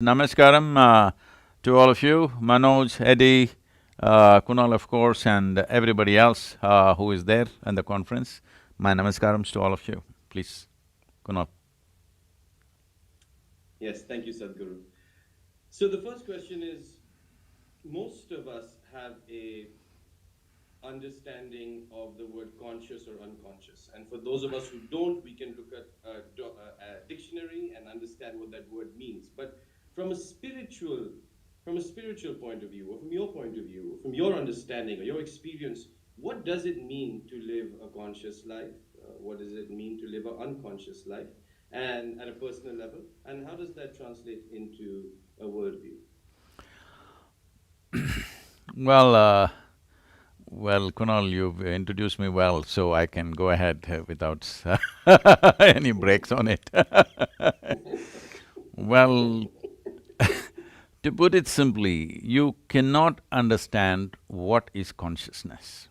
Namaskaram to all of you, Manoj, Eddie, Kunal of course, and everybody else who is there in the conference. My namaskarams to all of you, please, Kunal. Yes, thank you, Sadhguru. So the first question is, most of us have a understanding of the word conscious or unconscious. And for those of us who don't, we can look at a dictionary and understand what that word means. But from a spiritual, from a spiritual point of view, or from your point of view, or from your understanding or your experience, what does it mean to live a conscious life? What does it mean to live an unconscious life? And at a personal level, and how does that translate into a worldview? Well, uh, well, Kunal, you've introduced me well, so I can go ahead without any breaks on it. Well, to put it simply, you cannot understand what is consciousness.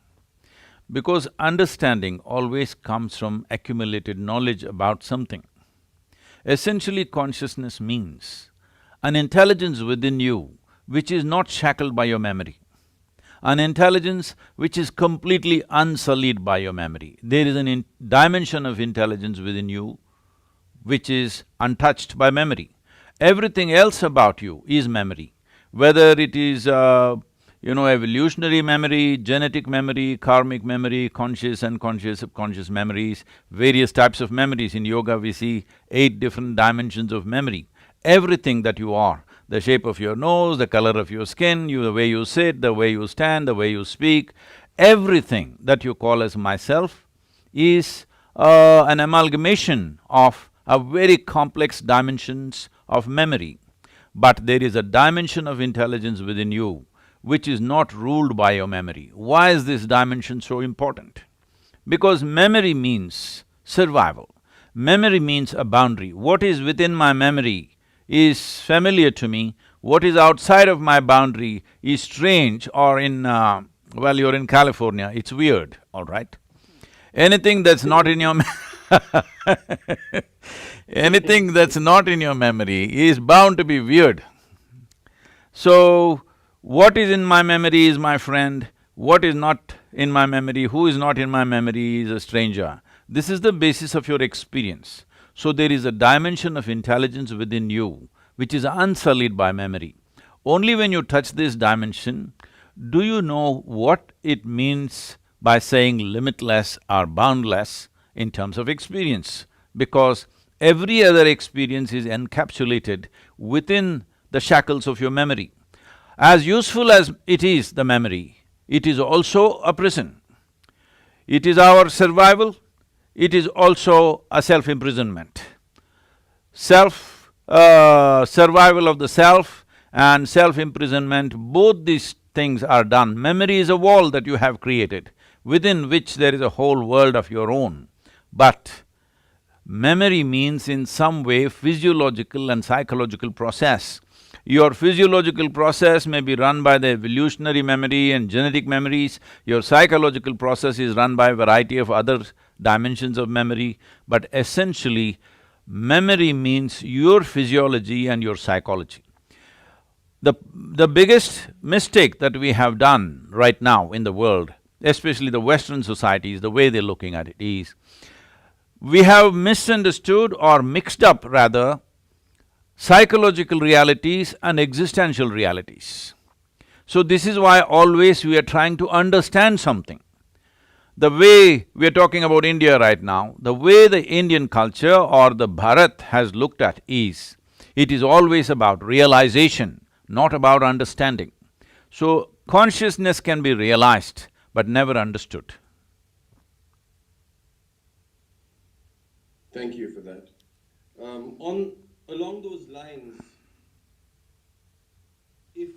Because understanding always comes from accumulated knowledge about something. Essentially, consciousness means an intelligence within you which is not shackled by your memory, an intelligence which is completely unsullied by your memory. There is an dimension of intelligence within you which is untouched by memory. Everything else about you is memory, whether it is evolutionary memory, genetic memory, karmic memory, conscious, unconscious, subconscious memories, various types of memories. In yoga we see 8 different dimensions of memory. Everything that you are, the shape of your nose, the color of your skin, the way you sit, the way you stand, the way you speak, everything that you call as myself is an amalgamation of a very complex dimensions of memory. But there is a dimension of intelligence within you which is not ruled by your memory. Why is this dimension so important? Because memory means survival. Memory means a boundary. What is within my memory is familiar to me, what is outside of my boundary is strange, or well, you're in California, it's weird, all right? Anything that's not in your anything that's not in your memory is bound to be weird. So, what is in my memory is my friend, what is not in my memory, who is not in my memory is a stranger. This is the basis of your experience. So there is a dimension of intelligence within you which is unsullied by memory. Only when you touch this dimension, do you know what it means by saying limitless or boundless in terms of experience. Because every other experience is encapsulated within the shackles of your memory. As useful as it is, the memory, it is also a prison. It is our survival, it is also a self-imprisonment. Survival of the self and self-imprisonment, both these things are done. Memory is a wall that you have created, within which there is a whole world of your own. But memory means in some way physiological and psychological process. Your physiological process may be run by the evolutionary memory and genetic memories, your psychological process is run by a variety of other dimensions of memory, but essentially, memory means your physiology and your psychology. The biggest mistake that we have done right now in the world, especially the Western societies, the way they're looking at it is, we have misunderstood or mixed up rather psychological realities and existential realities. So this is why always we are trying to understand something. The way we are talking about India right now, the way the Indian culture or the Bharat has looked at is, it is always about realization, not about understanding. So consciousness can be realized but never understood. Thank you for that. On along those lines, if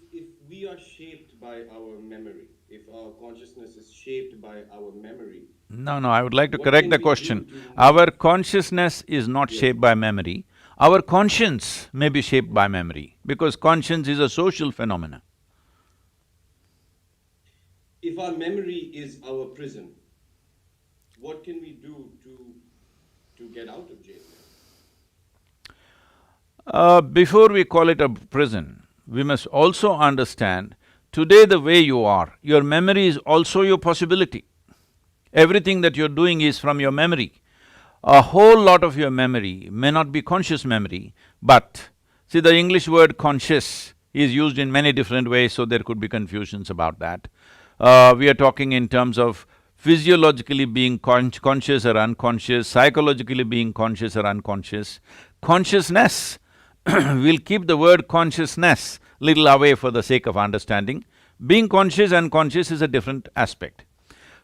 we are shaped by our memory, if our consciousness is shaped by our memory, No, I would like to what correct can the we do question. to… Our consciousness is not Yes. shaped by memory, our conscience may be shaped by memory, because conscience is a social phenomenon. If our memory is our prison, what can we do to get out of jail? Before we call it a prison, we must also understand today the way you are, your memory is also your possibility. Everything that you're doing is from your memory. A whole lot of your memory may not be conscious memory, but see, the English word conscious is used in many different ways, so there could be confusions about that. We are talking in terms of physiologically being conscious or unconscious, psychologically being conscious or unconscious. Consciousness, we'll keep the word consciousness little away for the sake of understanding. Being conscious and unconscious is a different aspect.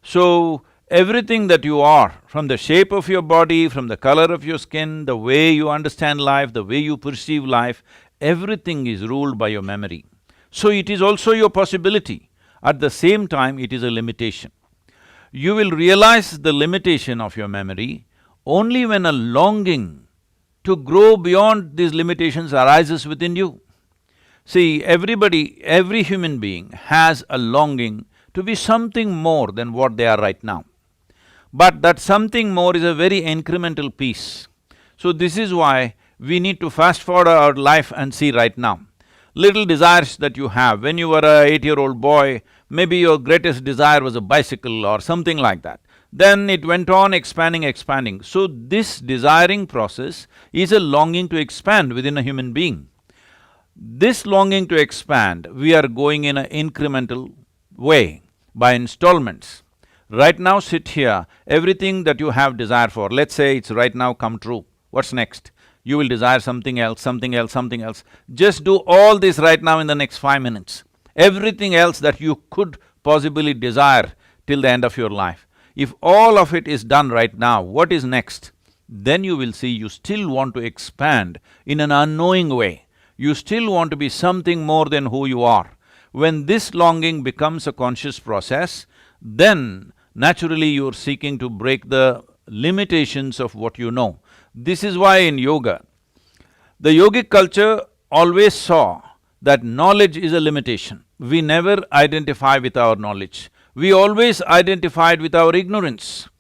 So, everything that you are, from the shape of your body, from the color of your skin, the way you understand life, the way you perceive life, everything is ruled by your memory. So it is also your possibility. At the same time, it is a limitation. You will realize the limitation of your memory only when a longing to grow beyond these limitations arises within you. See, every human being has a longing to be something more than what they are right now. But that something more is a very incremental piece. So this is why we need to fast forward our life and see right now. Little desires that you have, when you were a 8-year-old boy, maybe your greatest desire was a bicycle or something like that. Then it went on expanding. So this desiring process is a longing to expand within a human being. This longing to expand, we are going in an incremental way, by installments. Right now sit here, everything that you have desire for, let's say it's right now come true, what's next? You will desire something else, something else, something else. Just do all this right now in the next 5 minutes. Everything else that you could possibly desire till the end of your life. If all of it is done right now, what is next? Then you will see you still want to expand in an unknowing way. You still want to be something more than who you are. When this longing becomes a conscious process, then naturally you're seeking to break the limitations of what you know. This is why in yoga, the yogic culture always saw that knowledge is a limitation. We never identify with our knowledge. We always identified with our ignorance.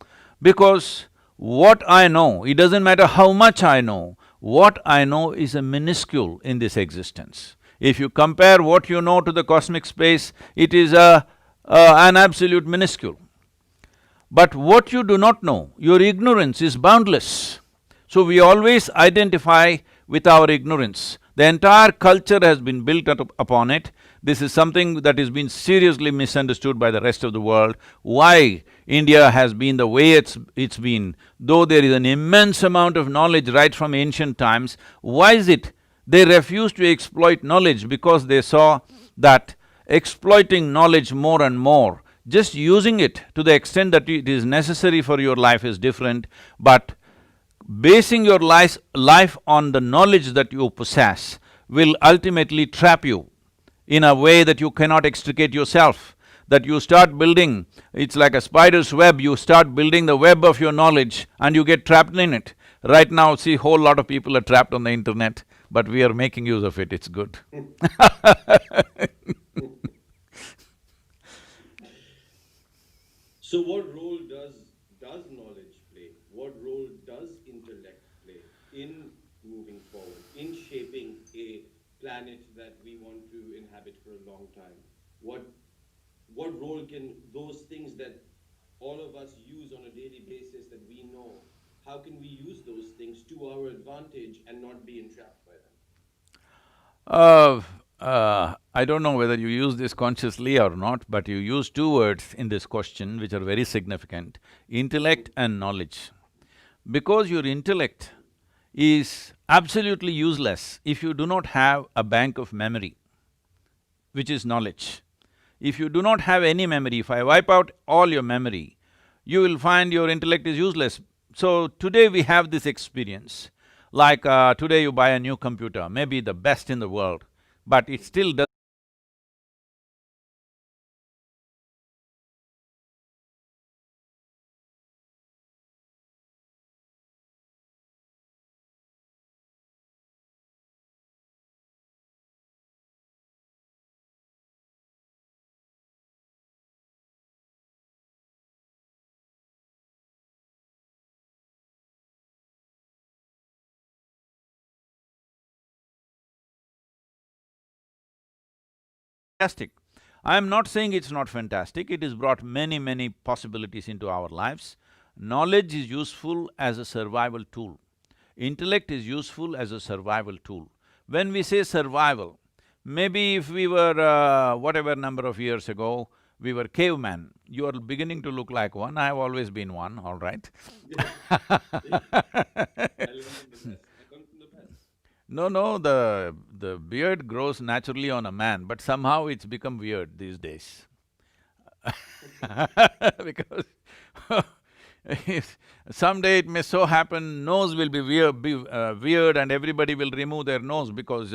Because what I know, it doesn't matter how much I know, what I know is a minuscule in this existence. If you compare what you know to the cosmic space, it is an absolute minuscule. But what you do not know, your ignorance is boundless. So we always identify with our ignorance. The entire culture has been built upon it. This is something that has been seriously misunderstood by the rest of the world. Why India has been the way it's been, though there is an immense amount of knowledge right from ancient times, why is it they refuse to exploit knowledge? Because they saw that exploiting knowledge more and more, just using it to the extent that it is necessary for your life is different, but basing your life on the knowledge that you possess will ultimately trap you in a way that you cannot extricate yourself. That you start building, it's like a spider's web, you start building the web of your knowledge and you get trapped in it. Right now, see, whole lot of people are trapped on the internet, but we are making use of it, it's good. So what role does knowledge play? What role does intellect play in moving forward, in shaping a planet that we want to inhabit for a long time? What what role can those things that all of us use on a daily basis that we know, how can we use those things to our advantage and not be entrapped by them? Uh, I don't know whether you use this consciously or not, but you use two words in this question which are very significant: intellect and knowledge. Because your intellect is absolutely useless if you do not have a bank of memory, which is knowledge. If you do not have any memory, if I wipe out all your memory, you will find your intellect is useless. So today we have this experience. Like today you buy a new computer, maybe the best in the world, but it still does fantastic. I am not saying it's not fantastic, it has brought many, many possibilities into our lives. Knowledge is useful as a survival tool. Intellect is useful as a survival tool. When we say survival, maybe if we were, whatever number of years ago, we were cavemen. You are beginning to look like one, I've always been one, all right? I learned from the best. I come from the best. No, no, the beard grows naturally on a man, but somehow it's become weird these days. Because someday it may so happen nose will be weird and everybody will remove their nose because,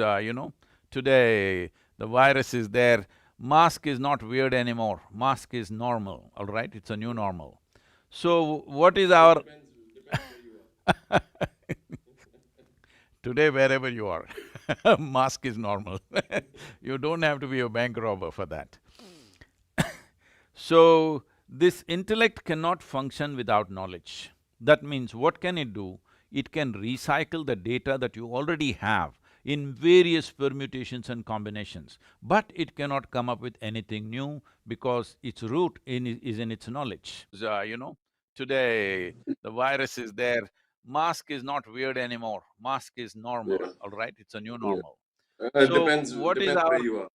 today the virus is there. Mask is not weird anymore, mask is normal, all right? It's a new normal. So, what is So it our… depends where you are. Today, wherever you are, mask is normal. You don't have to be a bank robber for that. So, this intellect cannot function without knowledge. That means what can it do? It can recycle the data that you already have in various permutations and combinations, but it cannot come up with anything new because its root is in its knowledge. Today the virus is there, mask is not weird anymore, mask is normal, Yeah, all right? It's a new yeah. normal. It So, depends, what is depends where our… you are.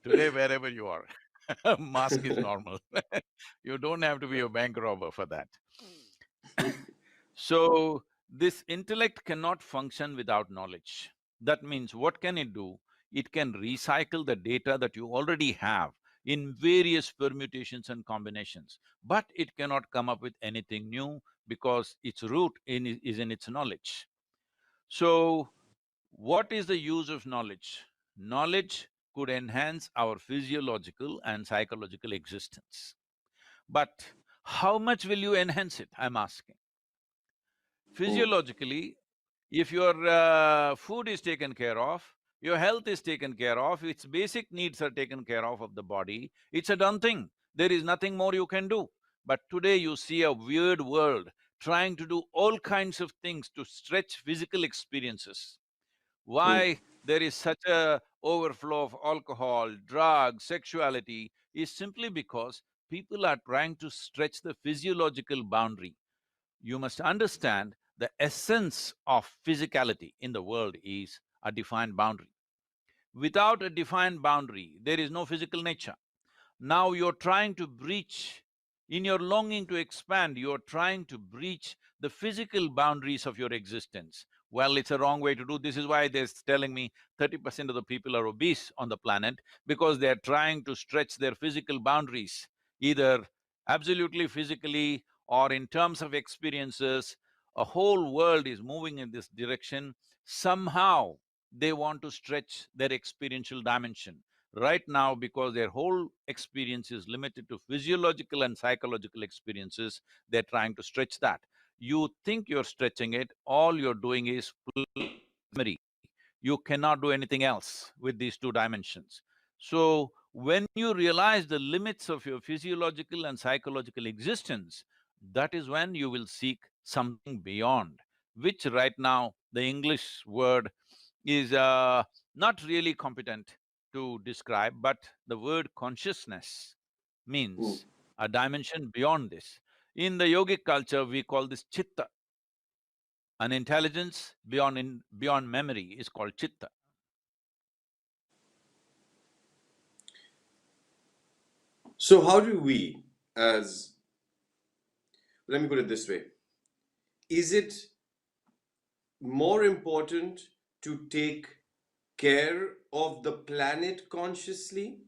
Today, wherever you are, mask is normal. You don't have to be a bank robber for that. So, this intellect cannot function without knowledge. That means what can it do? It can recycle the data that you already have in various permutations and combinations, but it cannot come up with anything new because its root is in its knowledge. So, what is the use of knowledge? Knowledge could enhance our physiological and psychological existence. But how much will you enhance it, I'm asking? Hmm. Physiologically, if your food is taken care of, your health is taken care of, its basic needs are taken care of the body, it's a done thing. There is nothing more you can do. But today you see a weird world trying to do all kinds of things to stretch physical experiences. Hmm. Why there is such a overflow of alcohol, drugs, sexuality is simply because people are trying to stretch the physiological boundary. You must understand the essence of physicality in the world is a defined boundary. Without a defined boundary, there is no physical nature. Now you're trying to breach, in your longing to expand, you're trying to breach the physical boundaries of your existence. Well, it's a wrong way to do. This is why they're telling me 30% of the people are obese on the planet, because they're trying to stretch their physical boundaries, either absolutely physically or in terms of experiences. A whole world is moving in this direction. Somehow, they want to stretch their experiential dimension right now because their whole experience is limited to physiological and psychological experiences. They're trying to stretch that. You think you're stretching it, all you're doing is memory. You cannot do anything else with these two dimensions. So, when you realize the limits of your physiological and psychological existence, that is when you will seek something beyond, which right now the English word is not really competent to describe, but the word consciousness Hmm. means a dimension beyond this. In the yogic culture, we call this chitta. An intelligence beyond memory is called chitta. So how do we, as, let me put it this way, is it more important to take care of the planet consciously,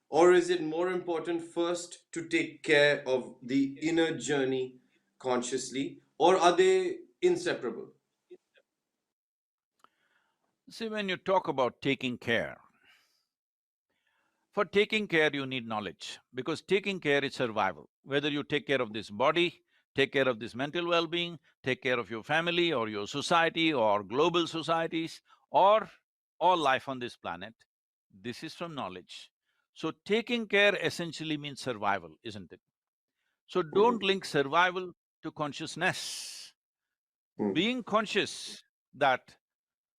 or is it more important first to take care of the inner journey consciously, or are they inseparable? See, when you talk about taking care, for taking care, you need knowledge, because taking care is survival. Whether you take care of this body, take care of this mental well-being, take care of your family or your society or global societies, or all life on this planet, this is from knowledge. So taking care essentially means survival, isn't it? So Hmm. don't link survival to consciousness. Hmm. Being conscious that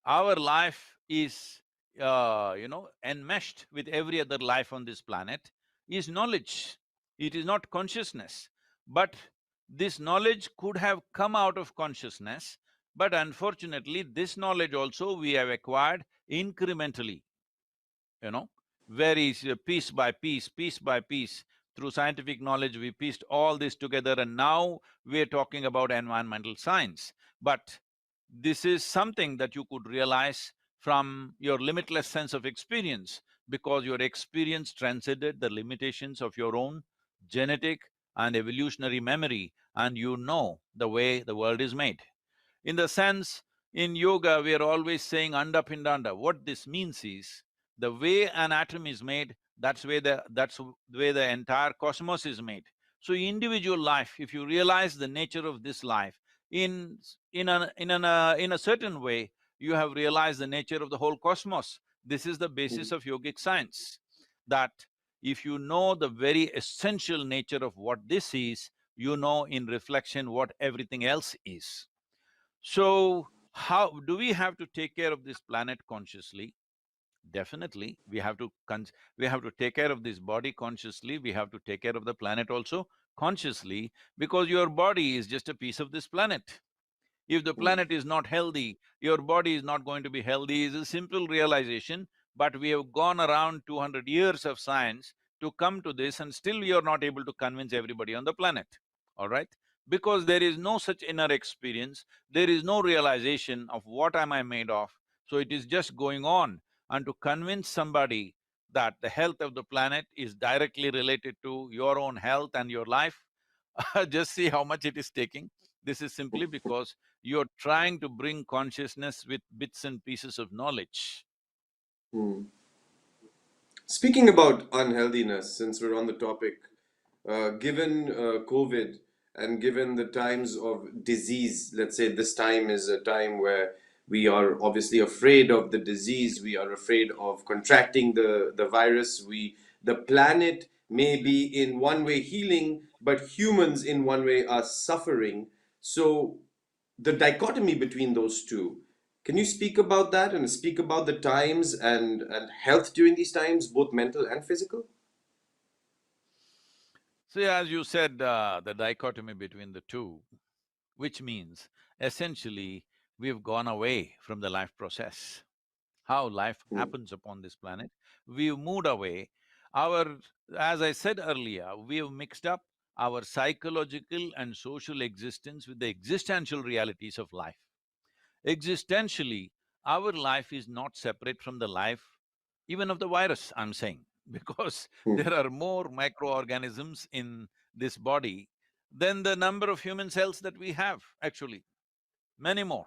our life is enmeshed with every other life on this planet is knowledge. It is not consciousness. But this knowledge could have come out of consciousness, but unfortunately, this knowledge also we have acquired incrementally, you know, very piece by piece by piece. Through scientific knowledge, we pieced all this together, and now we're talking about environmental science. But this is something that you could realize from your limitless sense of experience, because your experience transcended the limitations of your own genetic and evolutionary memory, and you know the way the world is made. In the sense, in yoga, we are always saying anda pindanda. What this means is, the way an atom is made, that's the way the entire cosmos is made. So individual life, if you realize the nature of this life, in a certain way, you have realized the nature of the whole cosmos. This is the basis of yogic science, that if you know the very essential nature of what this is, you know in reflection what everything else is. So, how do we have to take care of this planet consciously? Definitely, we have to take care of this body consciously, we have to take care of the planet also consciously, because your body is just a piece of this planet. If the planet is not healthy, your body is not going to be healthy, is a simple realization, but we have gone around 200 years of science to come to this, and still we are not able to convince everybody on the planet, all right? Because there is no such inner experience, there is no realization of what am I made of, so it is just going on. And to convince somebody that the health of the planet is directly related to your own health and your life, just see how much it is taking. This is simply because you're trying to bring consciousness with bits and pieces of knowledge. Mm. Speaking about unhealthiness, since we're on the topic, given COVID and given the times of disease, let's say this time is a time where we are obviously afraid of the disease, we are afraid of contracting the virus, the planet may be in one way healing, but humans in one way are suffering. So the dichotomy between those two, can you speak about that and speak about the times and health during these times, both mental and physical? So, as you said, the dichotomy between the two, which means essentially we've gone away from the life process, how life Hmm. happens upon this planet. We've moved away. Our, as I said earlier, we've mixed up our psychological and social existence with the existential realities of life. Existentially, our life is not separate from the life even of the virus, I'm saying, because Hmm. there are more microorganisms in this body than the number of human cells that we have, actually, many more.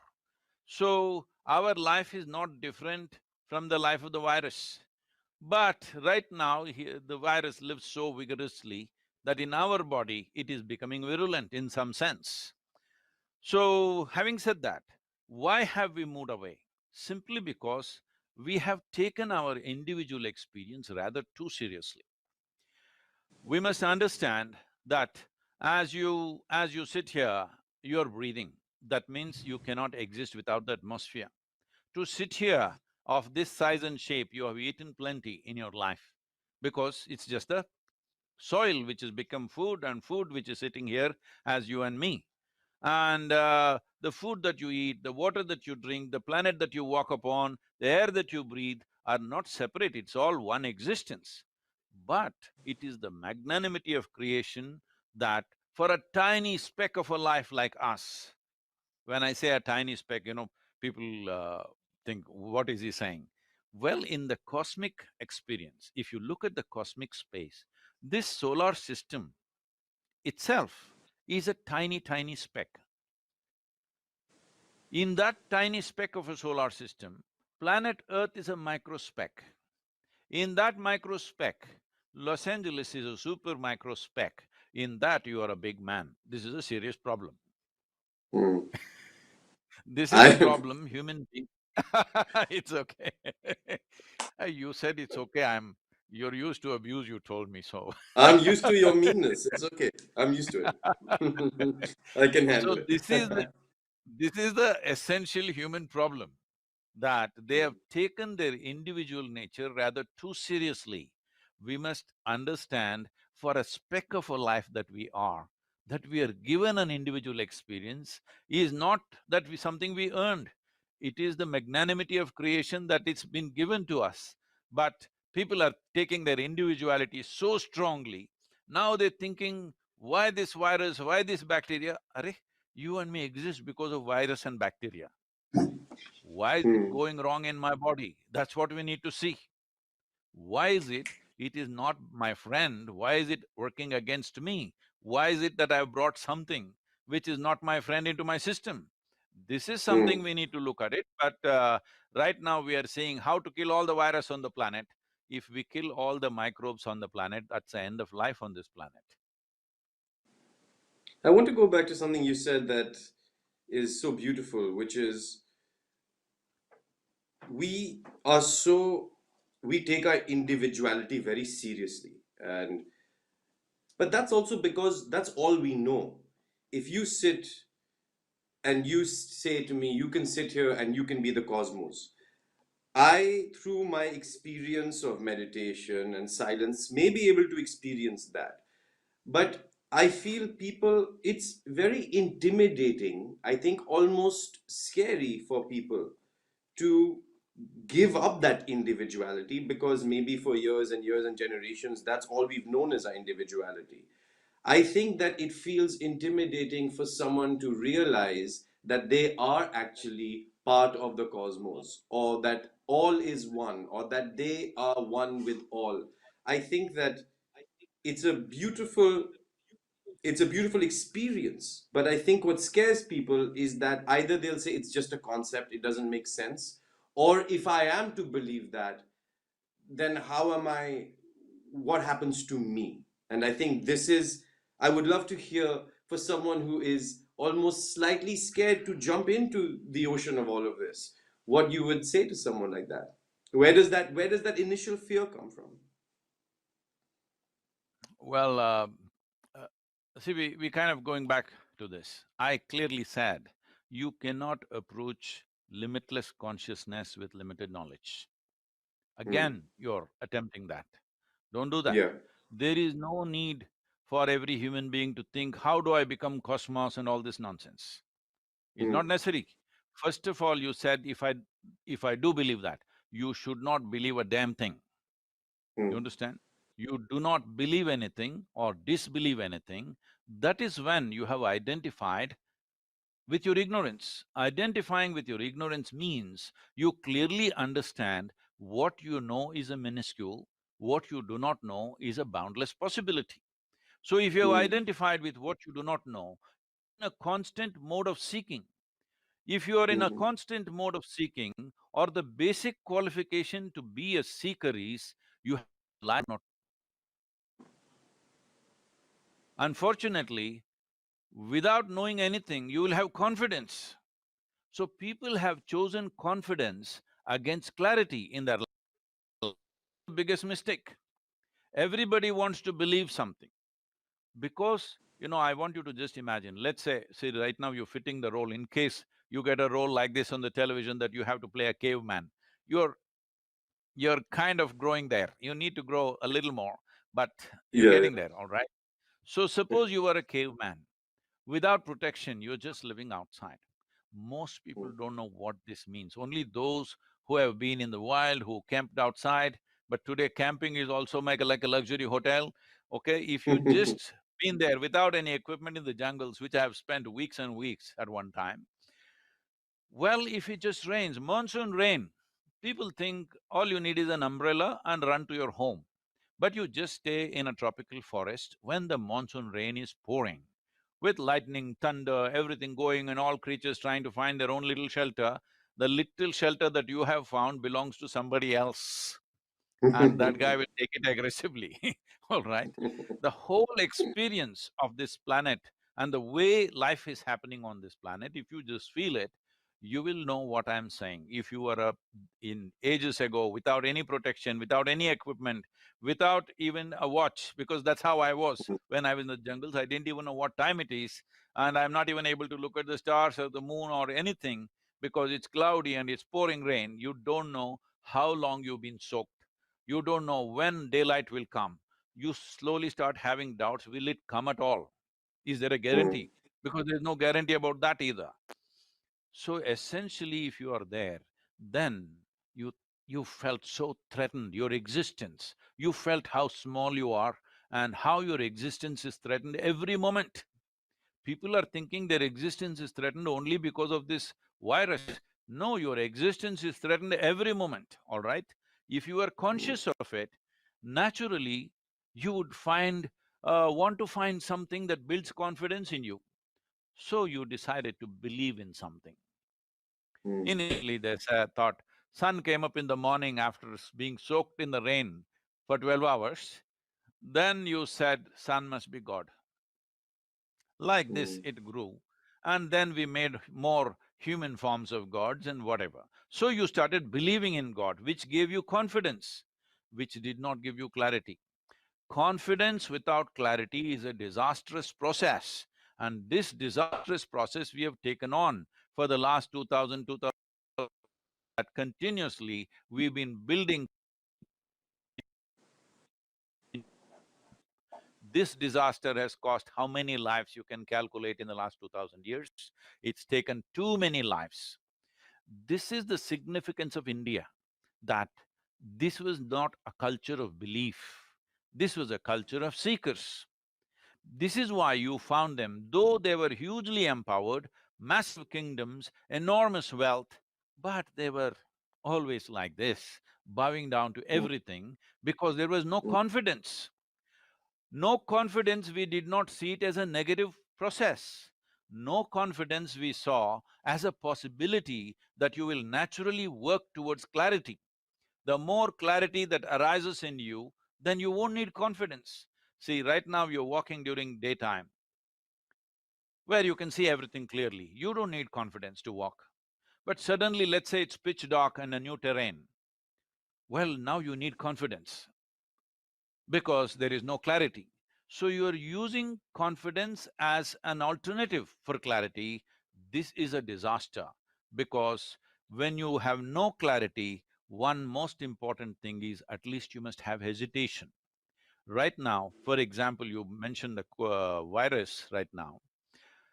So, our life is not different from the life of the virus. But right now, the virus lives so vigorously that in our body, it is becoming virulent in some sense. So, having said that, why have we moved away? Simply because we have taken our individual experience rather too seriously. We must understand that as you sit here, you're breathing. That means you cannot exist without the atmosphere. To sit here of this size and shape, you have eaten plenty in your life, because it's just the soil which has become food, and food which is sitting here as you and me. And the food that you eat, the water that you drink, the planet that you walk upon, the air that you breathe are not separate, it's all one existence. But it is the magnanimity of creation that for a tiny speck of a life like us, when I say a tiny speck, people think, what is he saying? Well, in the cosmic experience, if you look at the cosmic space, this solar system itself is a tiny, tiny speck. In that tiny speck of a solar system, planet Earth is a microspeck. In that microspeck, Los Angeles is a super microspeck. In that, you are a big man. This is a serious problem. Hmm. This is a I problem human being it's okay. You said it's okay, you're used to abuse, you told me so. I'm used to your meanness. It's okay. I'm used to it. I can So handle it. this is the essential human problem, that they have taken their individual nature rather too seriously. We must understand for a speck of a life that we are, that we are given an individual experience is not that we something we earned. It is the magnanimity of creation that it's been given to us. But people are taking their individuality so strongly. Now they're thinking, why this virus, why this bacteria? Arey, you and me exist because of virus and bacteria. Why is it Hmm. going wrong in my body? That's what we need to see. Why is it? It is not my friend. Why is it working against me? Why is it that I've brought something which is not my friend into my system? This is something Hmm. we need to look at it, but right now we are seeing how to kill all the virus on the planet. If we kill all the microbes on the planet, that's the end of life on this planet. I want to go back to something you said that is so beautiful, which is we are so we take our individuality very seriously, and but that's also because that's all we know. If you sit and you say to me, you can sit here and you can be the cosmos. I, through my experience of meditation and silence, may be able to experience that. But I feel people, it's very intimidating, I think almost scary for people to give up that individuality, because maybe for years and years and generations, that's all we've known as our individuality. I think that it feels intimidating for someone to realize that they are actually part of the cosmos, or that all is one, or that they are one with all. I think that it's a beautiful it's a beautiful experience, but I think what scares people is that either they'll say it's just a concept, it doesn't make sense, or if I am to believe that, then how am I, what happens to me? And I think this is, I would love to hear for someone who is almost slightly scared to jump into the ocean of all of this, what you would say to someone like that. Where does that initial fear come from? Well, uh, see, we kind of going back to this. I clearly said, you cannot approach limitless consciousness with limited knowledge. Hmm. Again, you're attempting that. Don't do that. Yeah. There is no need for every human being to think, how do I become cosmos and all this nonsense. It's Hmm. not necessary. First of all, you said, if I do believe that, you should not believe a damn thing. You Hmm. understand? You do not believe anything or disbelieve anything. That is when you have identified with your ignorance. Identifying with your ignorance means you clearly understand what you know is a minuscule, what you do not know is a boundless possibility. So if you have Hmm. identified with what you do not know, in a constant mode of seeking, if you are in a Hmm. constant mode of seeking, or the basic qualification to be a seeker is you have life not. Unfortunately, without knowing anything, you will have confidence. So people have chosen confidence against clarity in their life. The biggest mistake. Everybody wants to believe something because, I want you to just imagine, let's say right now you're fitting the role in case you get a role like this on the television that you have to play a caveman. You're you're kind of growing there. You need to grow a little more, but you're Yeah. getting there, all right? So suppose you were a caveman. Without protection, you're just living outside. Most people don't know what this means. Only those who have been in the wild, who camped outside, but today camping is also like a luxury hotel. Okay, if you Hmm. just been there without any equipment in the jungles, which I have spent weeks and weeks at one time, well, if it just rains, monsoon rain, people think all you need is an umbrella and run to your home. But you just stay in a tropical forest when the monsoon rain is pouring, with lightning, thunder, everything going, and all creatures trying to find their own little shelter. The little shelter that you have found belongs to somebody else, and that guy will take it aggressively, all right? The whole experience of this planet and the way life is happening on this planet, if you just feel it, you will know what I'm saying. If you were up in ages ago without any protection, without any equipment, without even a watch, because that's how I was when I was in the jungles, I didn't even know what time it is, and I'm not even able to look at the stars or the moon or anything. because it's cloudy and it's pouring rain, you don't know how long you've been soaked. You don't know when daylight will come. You slowly start having doubts, will it come at all? Is there a mm, guarantee? Because there's no guarantee about that either. So essentially, if you are there, then you you felt so threatened, your existence. You felt how small you are and how your existence is threatened every moment. People are thinking their existence is threatened only because of this virus. No, your existence is threatened every moment, all right? If you are mm, conscious of it, naturally, you would want to find something that builds confidence in you. So you decided to believe in something. mm, Initially, there's a thought, sun came up in the morning after being soaked in the rain for 12 hours. Then you said, sun must be God. Like this, mm, it grew. And then we made more human forms of gods and whatever. So you started believing in God, which gave you confidence, which did not give you clarity. Confidence without clarity is a disastrous process. And this disastrous process we have taken on for the last 2000 that continuously we've been building. This disaster has cost how many lives you can calculate in the last 2000 years? It's taken too many lives. This is the significance of India, that this was not a culture of belief, this was a culture of seekers. This is why you found them, though they were hugely empowered, massive kingdoms, enormous wealth, but they were always like this, bowing down to mm, everything because there was no mm, confidence. No confidence, we did not see it as a negative process. No confidence we saw as a possibility that you will naturally work towards clarity. The more clarity that arises in you, then you won't need confidence. See, right now you're walking during daytime, where you can see everything clearly. You don't need confidence to walk. But suddenly, let's say it's pitch dark and a new terrain. Well, now you need confidence because there is no clarity. So you are using confidence as an alternative for clarity. This is a disaster because when you have no clarity, one most important thing is at least you must have hesitation. Right now, for example, you mentioned the virus right now.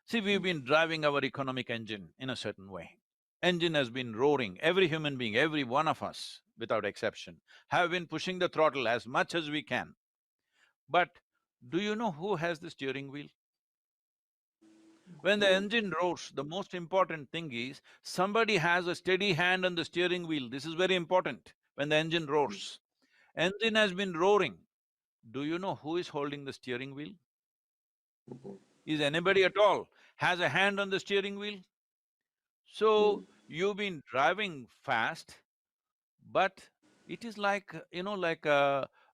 See, we've been driving our economic engine in a certain way. Engine has been roaring. Every human being, every one of us, without exception, have been pushing the throttle as much as we can. But do you know who has the steering wheel? When the mm, engine roars, the most important thing is somebody has a steady hand on the steering wheel. This is very important when the engine roars. Engine has been roaring. Do you know who is holding the steering wheel? Is anybody at all has a hand on the steering wheel? So, mm. you've been driving fast, but it is like,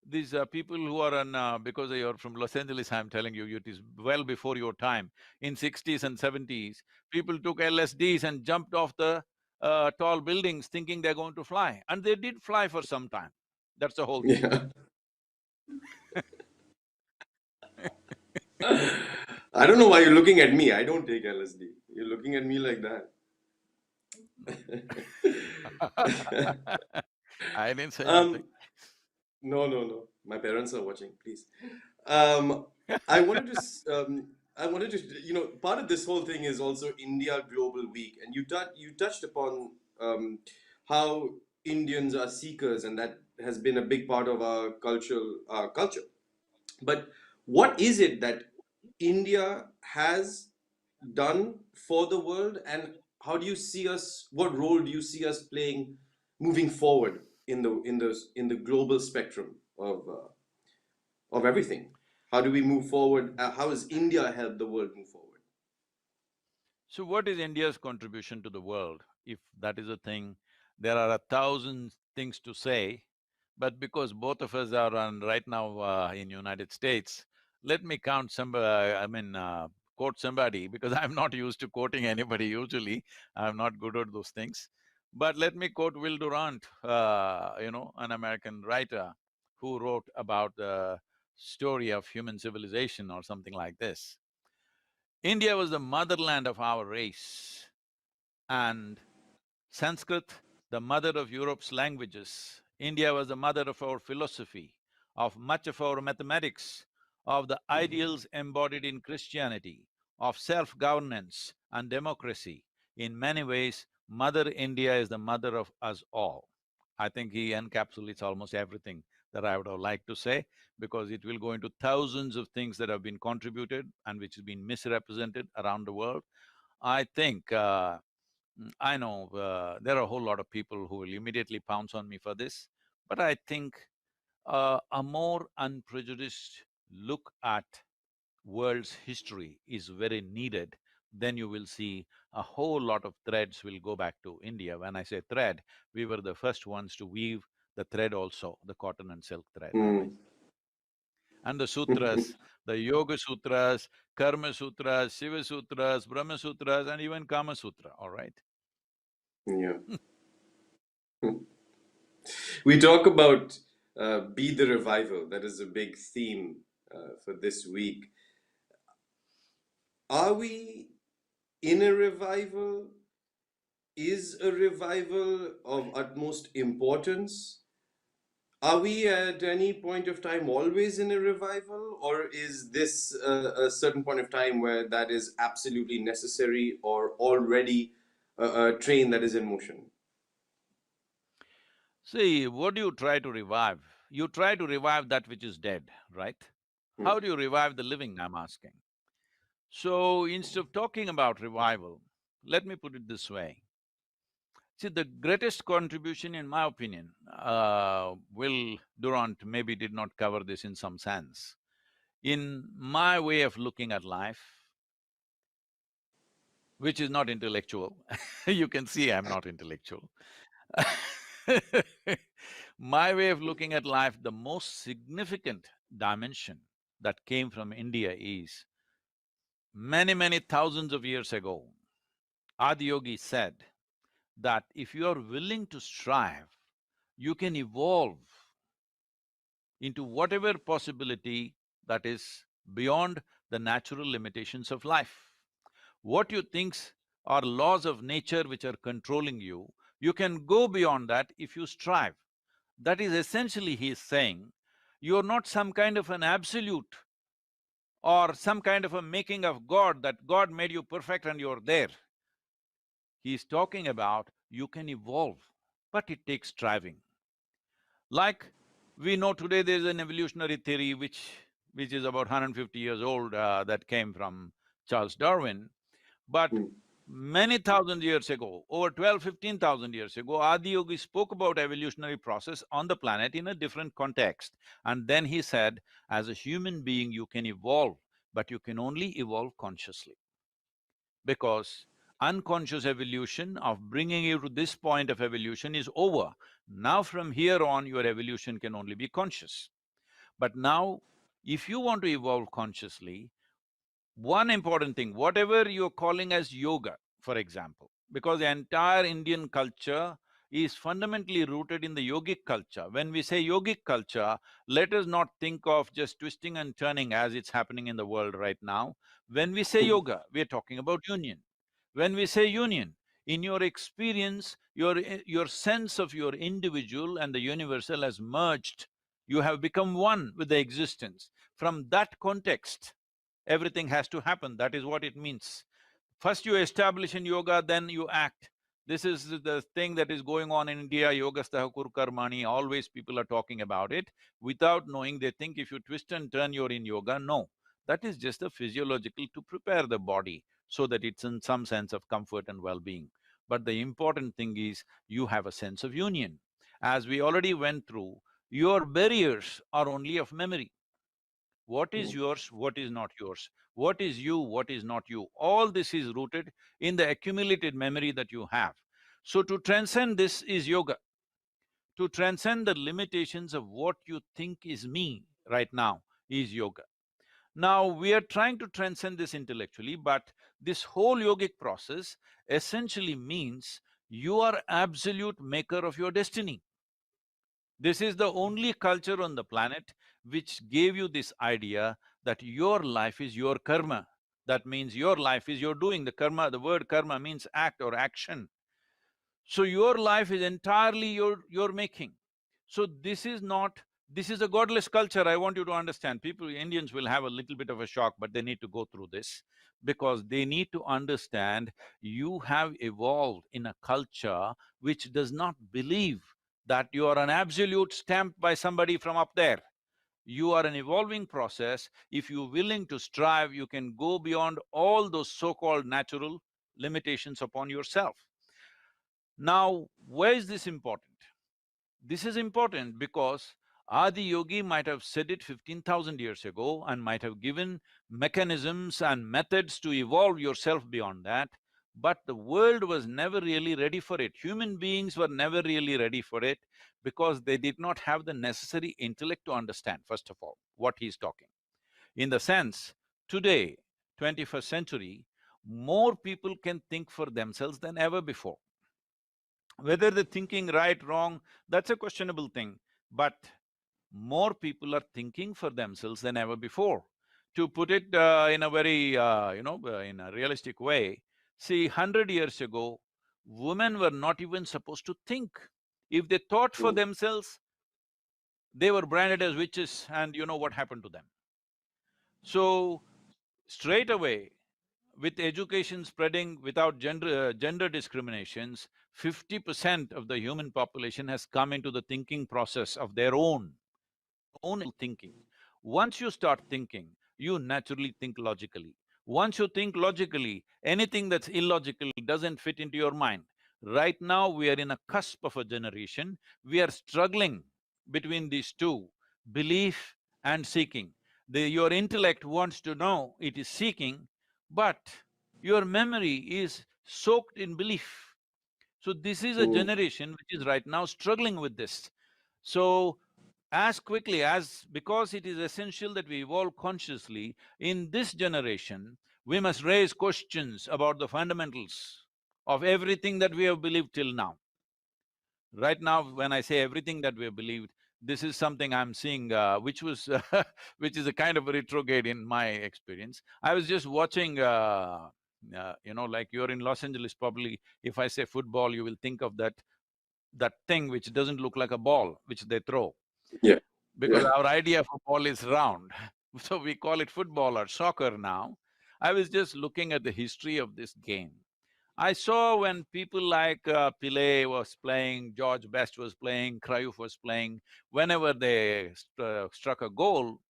these people who are on, because you're from Los Angeles, I'm telling you, it is well before your time. In '60s and '70s, people took LSDs and jumped off the tall buildings thinking they're going to fly, and they did fly for some time. That's the whole thing. Yeah. I don't know why you're looking at me. I don't take LSD. You're looking at me like that. I didn't say anything. Um, no, no, no. My parents are watching, please. Um, I wanted to, part of this whole thing is also India Global Week, and you touched upon how Indians are seekers, and that has been a big part of our culture. But what is it that India has done for the world, and how do you see us? What role do you see us playing moving forward in the global spectrum of everything? How do we move forward? How has India helped the world move forward? So what is India's contribution to the world? If that is a thing, there are 1,000 things to say, but because both of us are on right now in United States, let me quote somebody because I'm not used to quoting anybody usually. I'm not good at those things. But let me quote Will Durant, an American writer who wrote about the story of human civilization or something like this. India was the motherland of our race, and Sanskrit, the mother of Europe's languages. India was the mother of our philosophy, of much of our mathematics, of the ideals embodied in Christianity, of self-governance and democracy. In many ways, Mother India is the mother of us all. I think he encapsulates almost everything that I would have liked to say, because it will go into thousands of things that have been contributed and which has been misrepresented around the world. I think I know there are a whole lot of people who will immediately pounce on me for this, but I think a more unprejudiced look at world's history is very needed. Then you will see a whole lot of threads will go back to India. When I say thread, we were the first ones to weave the thread also, the cotton and silk thread, all right? Mm. And the sutras, the Yoga Sutras, Karma Sutras, Shiva Sutras, Brahma Sutras, and even Kama Sutra, all right? Yeah. We talk about be the revival. That is a big theme for this week. Are we in a revival? Is a revival of utmost importance? Are we at any point of time always in a revival, or is this a certain point of time where that is absolutely necessary or already a train that is in motion? See, what do you try to revive? You try to revive that which is dead, right? How do you revive the living, I'm asking? So, instead of talking about revival, let me put it this way. See, the greatest contribution, in my opinion, Will Durant maybe did not cover this in some sense. In my way of looking at life, which is not intellectual, you can see I'm not intellectual. My way of looking at life, the most significant dimension that came from India is many thousands of years ago, Adiyogi said that if you are willing to strive, you can evolve into whatever possibility that is beyond the natural limitations of life. What you think are laws of nature which are controlling you can go beyond that if you strive. That is essentially he is saying, you're not some kind of an absolute or some kind of a making of God, that God made you perfect and you're there. He is talking about you can evolve, but it takes striving. Like we know today there's an evolutionary theory which is about 150 years old, that came from Charles Darwin. But Mm. many thousand years ago, over 12, 15,000 years ago, Adiyogi spoke about evolutionary process on the planet in a different context. And then he said, as a human being, you can evolve, but you can only evolve consciously. Because unconscious evolution of bringing you to this point of evolution is over. Now from here on, your evolution can only be conscious. But now, if you want to evolve consciously, one important thing, whatever you're calling as yoga, for example, because the entire Indian culture is fundamentally rooted in the yogic culture. When we say yogic culture, let us not think of just twisting and turning as it's happening in the world right now. When we say yoga, we're talking about union. When we say union, in your experience, your sense of your individual and the universal has merged. You have become one with the existence. From that context, everything has to happen, that is what it means. First you establish in yoga, then you act. This is the thing that is going on in India, yogastaha kur karmani, always people are talking about it. Without knowing, they think if you twist and turn, you're in yoga. No, that is just a physiological to prepare the body so that it's in some sense of comfort and well-being. But the important thing is you have a sense of union. As we already went through, your barriers are only of memory. What is yours, what is not yours, what is you, what is not you, all this is rooted in the accumulated memory that you have. So to transcend this is yoga. To transcend the limitations of what you think is me right now is yoga. Now, we are trying to transcend this intellectually, but this whole yogic process essentially means you are absolute maker of your destiny. This is the only culture on the planet which gave you this idea that your life is your karma. That means your life is your doing. The karma, the word karma means act or action. So your life is entirely your making. So this is not… this is a godless culture, I want you to understand. People, Indians will have a little bit of a shock, but they need to go through this because they need to understand you have evolved in a culture which does not believe that you are an absolute stamped by somebody from up there. You are an evolving process. If you're willing to strive, you can go beyond all those so-called natural limitations upon yourself. Now, why is this important? This is important because Adi Yogi might have said it 15,000 years ago and might have given mechanisms and methods to evolve yourself beyond that, but the world was never really ready for it. Human beings were never really ready for it because they did not have the necessary intellect to understand, first of all, what he's talking. In the sense, today, 21st century, more people can think for themselves than ever before. Whether they're thinking right, wrong, that's a questionable thing, but more people are thinking for themselves than ever before. To put it in a very, in a realistic way, see, 100 years ago, women were not even supposed to think. If they thought for Mm. themselves, they were branded as witches, and you know what happened to them. So, straight away, with education spreading without gender discriminations, 50% of the human population has come into the thinking process of their own thinking. Once you start thinking, you naturally think logically. Once you think logically, anything that's illogical doesn't fit into your mind. Right now, we are in a cusp of a generation, we are struggling between these two, belief and seeking. Your intellect wants to know, it is seeking, but your memory is soaked in belief. So this is a Mm. generation which is right now struggling with this. So as quickly as… because it is essential that we evolve consciously, in this generation, we must raise questions about the fundamentals of everything that we have believed till now. Right now, when I say everything that we have believed, this is something I'm seeing, which was which is a kind of a retrograde in my experience. I was just watching, like you're in Los Angeles, probably if I say football, you will think of that thing which doesn't look like a ball, which they throw, Yeah. because Yeah. our idea of a ball is round. So we call it football or soccer now. I was just looking at the history of this game. I saw when people like Pele was playing, George Best was playing, Cruyff was playing, whenever they struck a goal,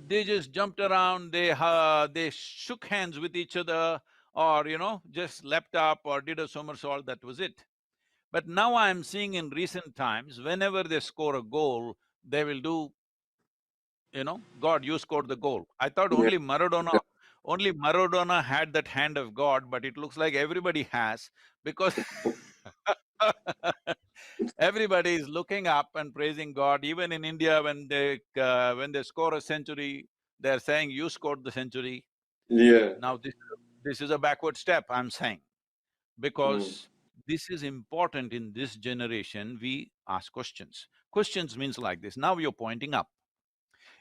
they just jumped around, they shook hands with each other, or just leapt up or did a somersault, that was it. But now I'm seeing in recent times, whenever they score a goal, they will do, God, you scored the goal. I thought Yeah. only Maradona had that hand of God, but it looks like everybody has, because everybody is looking up and praising God. Even in India, when they score a century, they're saying, you scored the century. Yeah. Now this is a backward step, I'm saying, Mm. because this is important. In this generation, we ask questions. Questions means like this: now you're pointing up.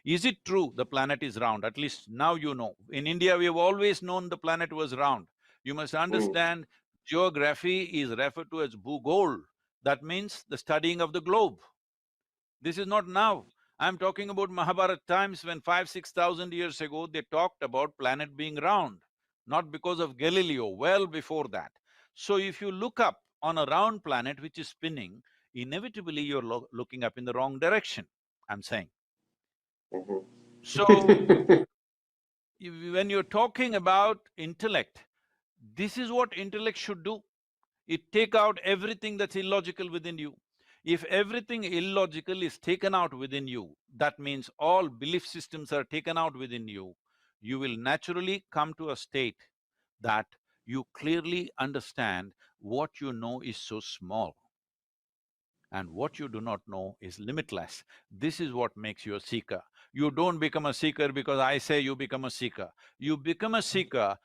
Is it true the planet is round? At least now you know. In India, we have always known the planet was round. You must Mm. understand, geography is referred to as Bhugol. That means the studying of the globe. This is not now. I'm talking about Mahabharata times, when 5,000–6,000 years ago they talked about planet being round, not because of Galileo, well before that. So if you look up on a round planet which is spinning, inevitably you're looking up in the wrong direction, I'm saying. Mhm. So when you're talking about intellect, this is what intellect should do. It take out everything that's illogical within you. If everything illogical is taken out within you, that means all belief systems are taken out within you, you will naturally come to a state that you clearly understand what you know is so small and what you do not know is limitless. This is what makes you a seeker. You don't become a seeker because I say you become a seeker. You become a seeker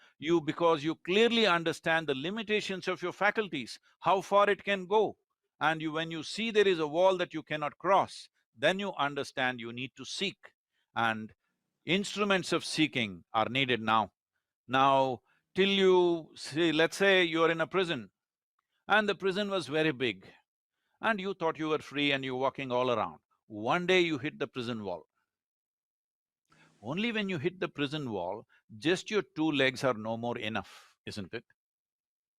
because you clearly understand the limitations of your faculties, how far it can go. And when you see there is a wall that you cannot cross, then you understand you need to seek. And instruments of seeking are needed now. Now, till you see, let's say you're in a prison and the prison was very big and you thought you were free and you're walking all around. One day you hit the prison wall. Only when you hit the prison wall, just your two legs are no more enough, isn't it?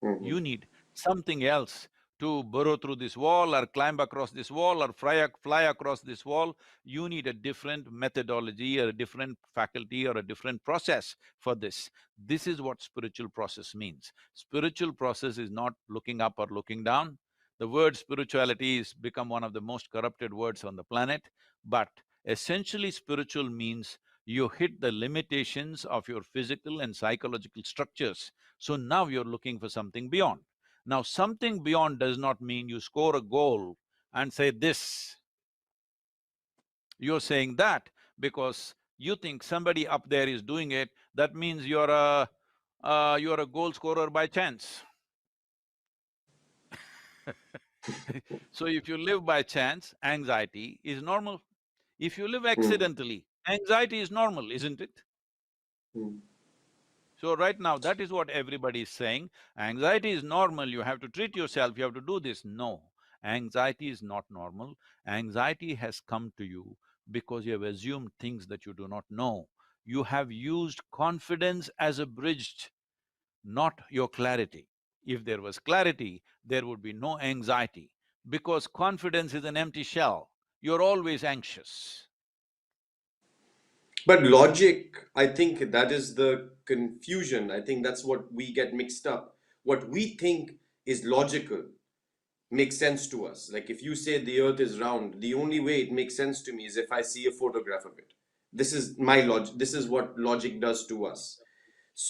Mhm. You need something else to burrow through this wall or climb across this wall or fly across this wall. You need a different methodology or a different faculty or a different process for this. This is what spiritual process means. Spiritual process is not looking up or looking down. The word spirituality has become one of the most corrupted words on the planet, but essentially spiritual means you hit the limitations of your physical and psychological structures, so now you're looking for something beyond. Now, something beyond does not mean you score a goal and say this. You're saying that because you think somebody up there is doing it, that means you're a goal scorer by chance. So if you live by chance, anxiety is normal. If you live Mm. accidentally, anxiety is normal, isn't it? Mm. So right now, that is what everybody is saying. Anxiety is normal, you have to treat yourself, you have to do this. No, anxiety is not normal. Anxiety has come to you because you have assumed things that you do not know. You have used confidence as a bridge, not your clarity. If there was clarity, there would be no anxiety. Because confidence is an empty shell, you're always anxious. But logic, I think that is the confusion. I think that's what we get mixed up. What we think is logical makes sense to us. Like if you say the earth is round, the only way it makes sense to me is if I see a photograph of it. This is my logic. This is what logic does to us.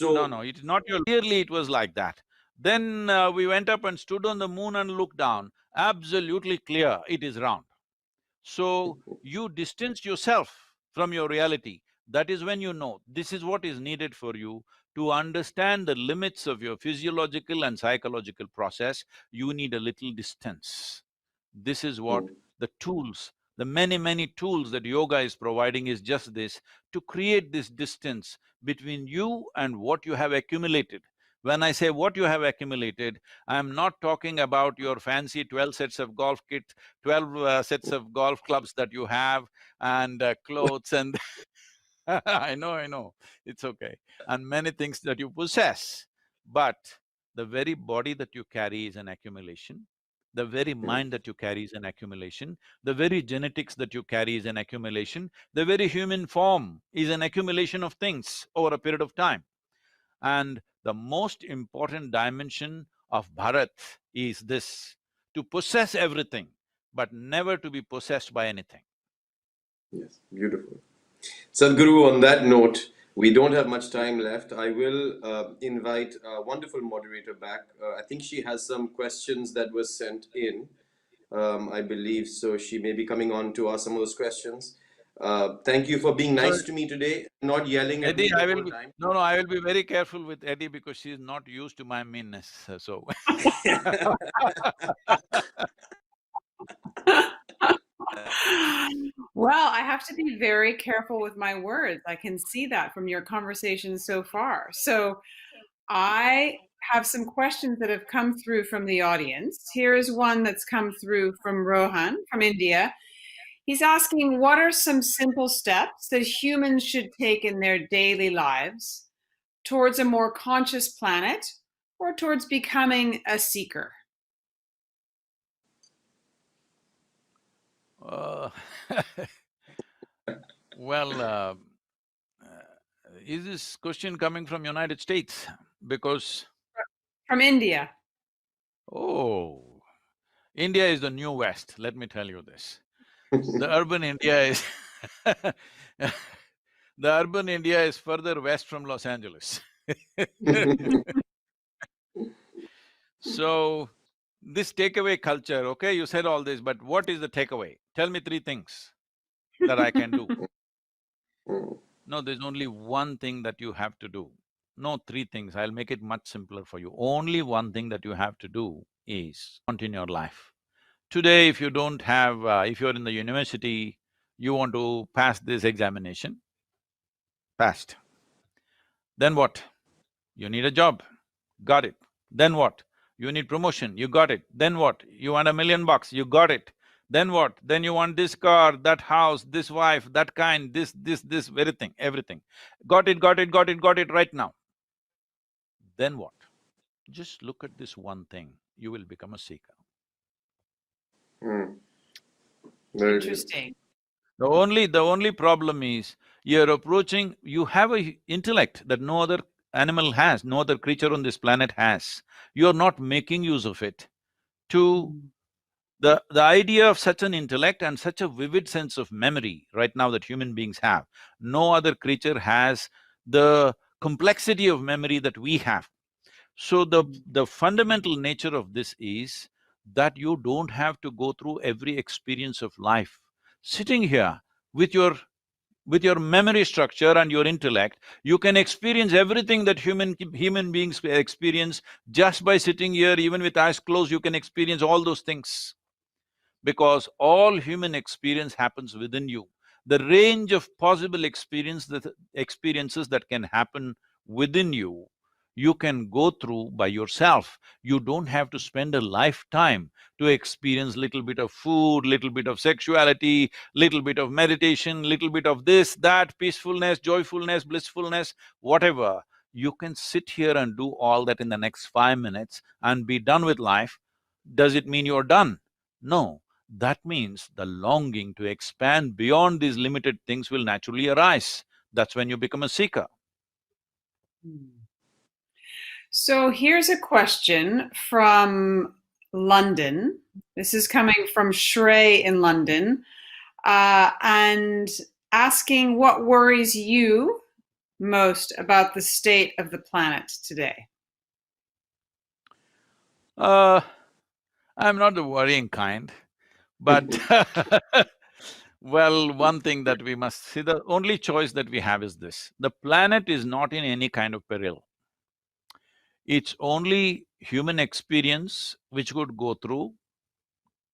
No, So, no, it is not your… Clearly it was like that. Then we went up and stood on the moon and looked down. Absolutely clear, it is round. So you distance yourself from your reality. That is when you know this is what is needed for you to understand the limits of your physiological and psychological process. You need a little distance. This is what mm, the tools, the many tools that yoga is providing is just this, to create this distance between you and what you have accumulated. When I say what you have accumulated, I'm not talking about your fancy 12 sets of golf kit, 12 sets of golf clubs that you have and clothes and I know, it's okay. And many things that you possess. But the very body that you carry is an accumulation. The very mm. mind that you carry is an accumulation. The very genetics that you carry is an accumulation. The very human form is an accumulation of things over a period of time. And the most important dimension of Bharat is this: to possess everything, but never to be possessed by anything. Yes, beautiful. Sadhguru, on that note, we don't have much time left. I will invite a wonderful moderator back. I think she has some questions that were sent in, I believe. So she may be coming on to ask some of those questions. Thank you for being So, nice to me today, not yelling at me Eddie, the I whole will be… time. no, I will be very careful with Eddie because she is not used to my meanness, so Well, I have to be very careful with my words. I can see that from your conversation so far. So I have some questions that have come through from the audience. Here is one that's come through from Rohan from India. He's asking, what are some simple steps that humans should take in their daily lives towards a more conscious planet or towards becoming a seeker? uh, well, is this question coming from United States? Because… From India. oh, India is the new West, let me tell you this. The urban India is the urban India is further west from Los Angeles. So, this takeaway culture, okay, you said all this, but what is the takeaway? Tell me three things that I can do. No, there's only one thing that you have to do. No, three things, I'll make it much simpler for you. Only one thing that you have to do is continue your life. Today, if you don't have… if you're in the university, you want to pass this examination, passed. Then what? You need a job, got it. Then what? You need promotion, you got it. Then what? You want $1 million, you got it. Then what? Then you want this car, that house, this wife, that kind, this, everything, everything. Got it, got it, got it, got it right now. Then what? Just look at this one thing, you will become a seeker. Hmm. Very Interesting. The only problem is, you're approaching… you have a intellect that no other animal has, no other creature on this planet has. You're not making use of it to… the idea of such an intellect and such a vivid sense of memory right now that human beings have, no other creature has the complexity of memory that we have. So the fundamental nature of this is that you don't have to go through every experience of life. Sitting here with your memory structure and your intellect, you can experience everything that human beings experience just by sitting here. Even with eyes closed, you can experience all those things, because all human experience happens within you. The range of possible experiences that can happen within you, you can go through by yourself. You don't have to spend a lifetime to experience little bit of food, little bit of sexuality, little bit of meditation, little bit of this, that, peacefulness, joyfulness, blissfulness, whatever. You can sit here and do all that in the next 5 minutes and be done with life. Does it mean you're done? No. That means the longing to expand beyond these limited things will naturally arise. That's when you become a seeker. So here's a question from London. This is coming from Shrey in London, and asking what worries you most about the state of the planet today? I'm not the worrying kind, but well, one thing that we must see, the only choice that we have is this: the planet is not in any kind of peril. It's only human experience which could go through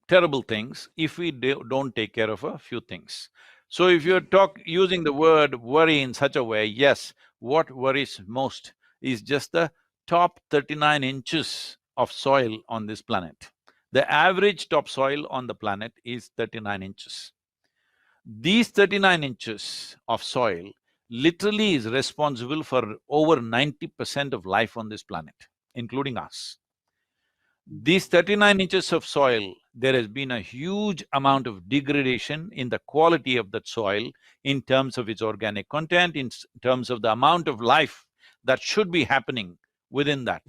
terrible things if we don't take care of a few things. So if you're using the word worry in such a way, yes, what worries most is just the top 39 inches of soil on this planet. The average topsoil on the planet is 39 inches. These 39 inches of soil literally is responsible for over 90% of life on this planet, including us. These 39 inches of soil, there has been a huge amount of degradation in the quality of that soil, in terms of its organic content, in terms of the amount of life that should be happening within that.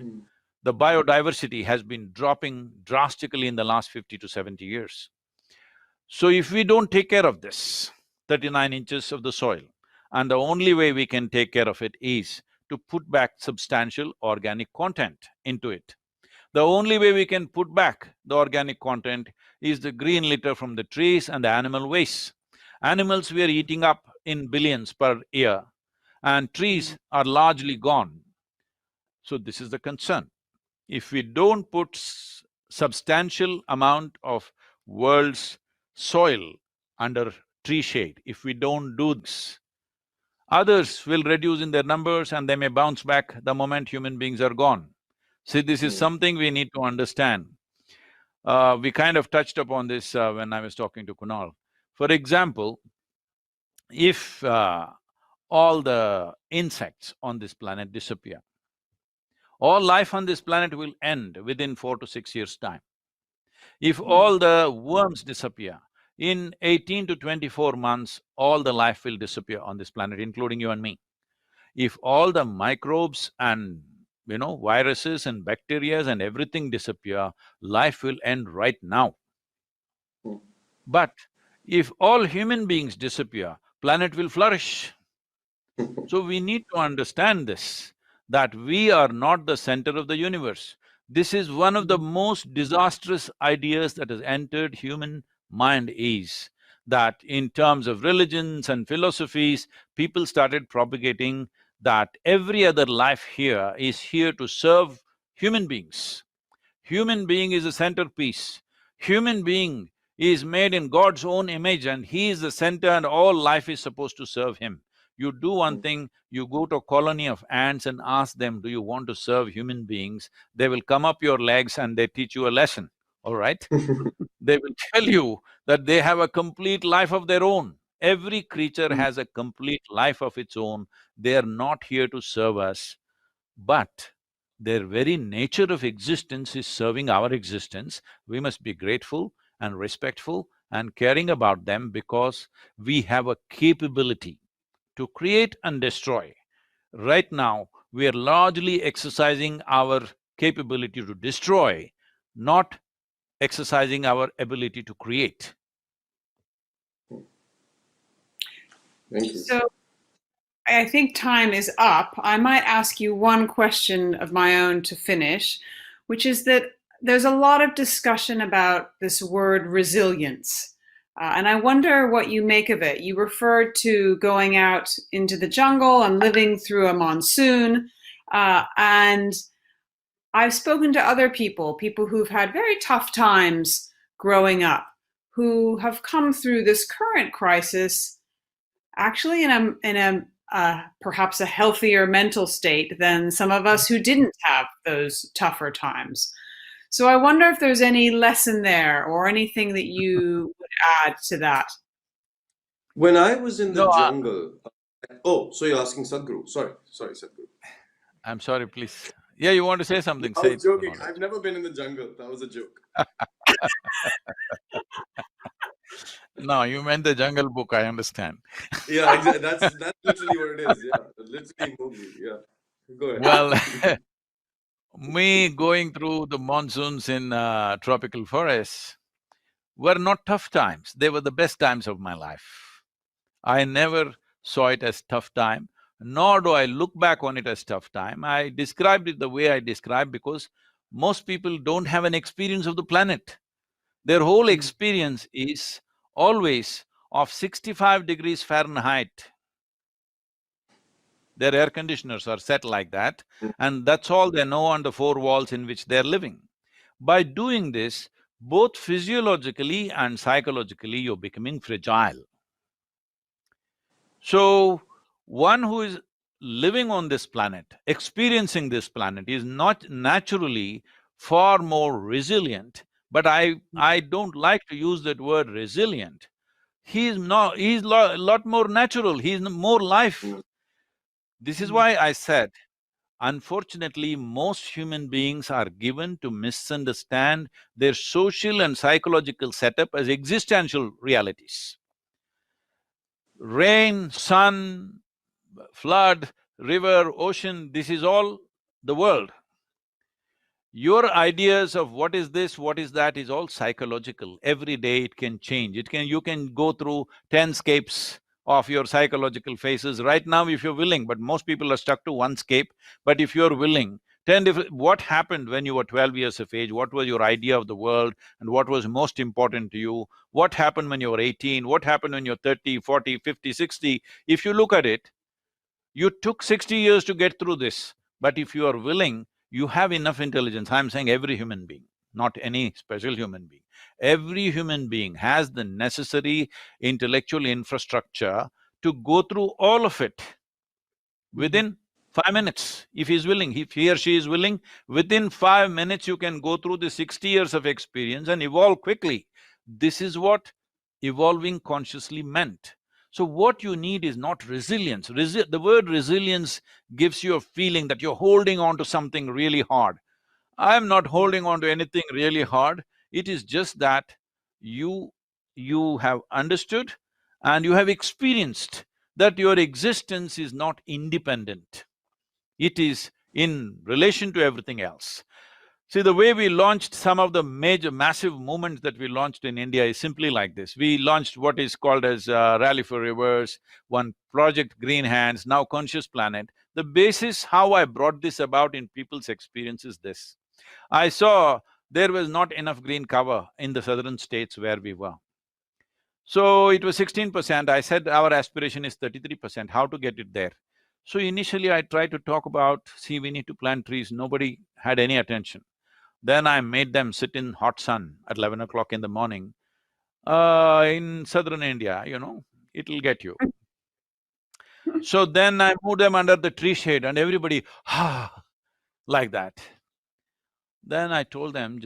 The biodiversity has been dropping drastically in the last 50 to 70 years. So if we don't take care of this 39 inches of the soil, and the only way we can take care of it is to put back substantial organic content into it. The only way we can put back the organic content is the green litter from the trees and the animal waste. Animals we are eating up in billions per year, and trees are largely gone. So this is the concern. If we don't put substantial amount of world's soil under tree shade, if we don't do this, others will reduce in their numbers and they may bounce back the moment human beings are gone. See, this is something we need to understand. We kind of touched upon this when I was talking to Kunal. For example, if all the insects on this planet disappear, all life on this planet will end within 4 to 6 years' time. If all the worms disappear, in 18 to 24 months, all the life will disappear on this planet, including you and me. If all the microbes and viruses and bacteria and everything disappear, life will end right now. But if all human beings disappear, planet will flourish. So we need to understand this, that we are not the center of the universe. This is one of the most disastrous ideas that has entered human mind, is that in terms of religions and philosophies, people started propagating that every other life here is here to serve human beings. Human being is a centerpiece. Human being is made in God's own image and he is the center and all life is supposed to serve him. You do one thing, you go to a colony of ants and ask them, do you want to serve human beings? They will come up your legs and they teach you a lesson, all right? They will tell you that they have a complete life of their own. Every creature has a complete life of its own. They are not here to serve us, but their very nature of existence is serving our existence. We must be grateful and respectful and caring about them because we have a capability to create and destroy. Right now, we are largely exercising our capability to destroy, not exercising our ability to create. Thank you. So I think time is up. I might ask you one question of my own to finish, which is that there's a lot of discussion about this word resilience. And I wonder what you make of it. You referred to going out into the jungle and living through a monsoon. And I've spoken to other people who've had very tough times growing up, who have come through this current crisis actually in a perhaps a healthier mental state than some of us who didn't have those tougher times. So I wonder if there's any lesson there or anything that you would add to that. When I was in the No, jungle, oh, so you're asking Sadhguru. Sorry, Sadhguru. I'm sorry, please. Yeah, you want to say something, I say was it, joking. Kunal. I've never been in the jungle. That was a joke. No, you meant the Jungle Book, I understand. Yeah, exactly. That's literally what it is. Yeah, literally movie. Yeah, go ahead. Well, me going through the monsoons in tropical forests were not tough times, they were the best times of my life. I never saw it as tough time, nor do I look back on it as tough time. I described it the way I described because most people don't have an experience of the planet. Their whole experience is always of 65 degrees Fahrenheit. Their air conditioners are set like that, and that's all they know on the four walls in which they're living. By doing this, both physiologically and psychologically, you're becoming fragile. So, one who is living on this planet, experiencing this planet, is not naturally far more resilient, but I don't like to use that word resilient. He's not… he's lot more natural, he's more life. This is why I said, unfortunately, most human beings are given to misunderstand their social and psychological setup as existential realities. Rain, sun, flood, river, ocean, this is all the world. Your ideas of what is this, what is that is all psychological. Every day it can change. You can go through 10 scapes of your psychological phases right now if you're willing, but most people are stuck to one scape. But if you're willing, 10 different… what happened when you were 12 years of age? What was your idea of the world and what was most important to you? What happened when you were 18? What happened when you're 30, 40, 50, 60? If you look at it, you took 60 years to get through this, but if you are willing, you have enough intelligence. I'm saying every human being, not any special human being. Every human being has the necessary intellectual infrastructure to go through all of it within 5 minutes, if he's willing. If he or she is willing, within 5 minutes you can go through the 60 years of experience and evolve quickly. This is what evolving consciously meant. So what you need is not resilience. The word resilience gives you a feeling that you're holding on to something really hard. I'm not holding on to anything really hard. It is just that you have understood and you have experienced that your existence is not independent. It is in relation to everything else. See, the way we launched some of the major massive movements that we launched in India is simply like this. We launched what is called as Rally for Rivers, one Project Green Hands, now Conscious Planet. The basis how I brought this about in people's experience is this. I saw there was not enough green cover in the southern states where we were. So it was 16%. I said our aspiration is 33%, how to get it there? So initially I tried to talk about, see, we need to plant trees, nobody had any attention. Then I made them sit in hot sun at 11 o'clock in the morning. In southern India, it'll get you. So then I moved them under the tree shade and everybody, like that. Then I told them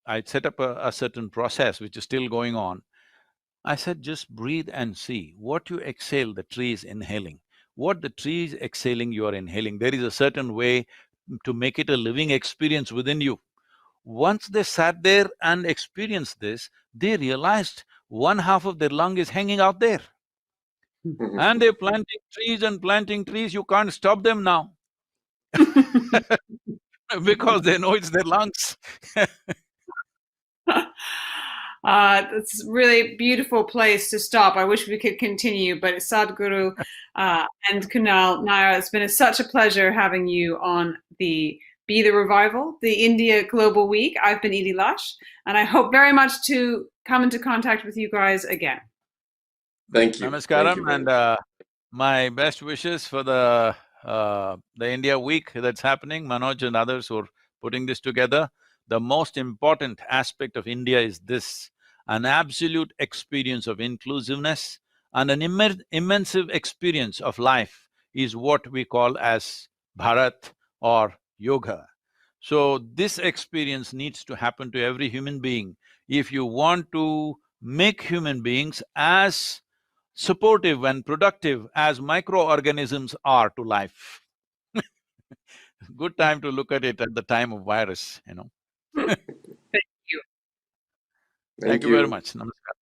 I'd set up a certain process which is still going on. I said, just breathe and see. What you exhale, the tree is inhaling. What the tree is exhaling, you are inhaling. There is a certain way to make it a living experience within you. Once they sat there and experienced this, they realized one half of their lung is hanging out there. And they're planting trees and planting trees, you can't stop them now because they know it's their lungs. It's a really beautiful place to stop. I wish we could continue, but Sadhguru and Kunal Nayyar, it's been such a pleasure having you on the Be the Revival, the India Global Week. I've been Edie Lush, and I hope very much to come into contact with you guys again. Thank you. Namaskaram, Thank you very and much. my best wishes for the India week that's happening. Manoj and others who are putting this together. The most important aspect of India is this: an absolute experience of inclusiveness and an immense experience of life is what we call as Bharat or yoga. So this experience needs to happen to every human being if you want to make human beings as supportive and productive as microorganisms are to life. Good time to look at it at the time of virus, you know. Thank you. Thank Thank you very you. much. Namaskar.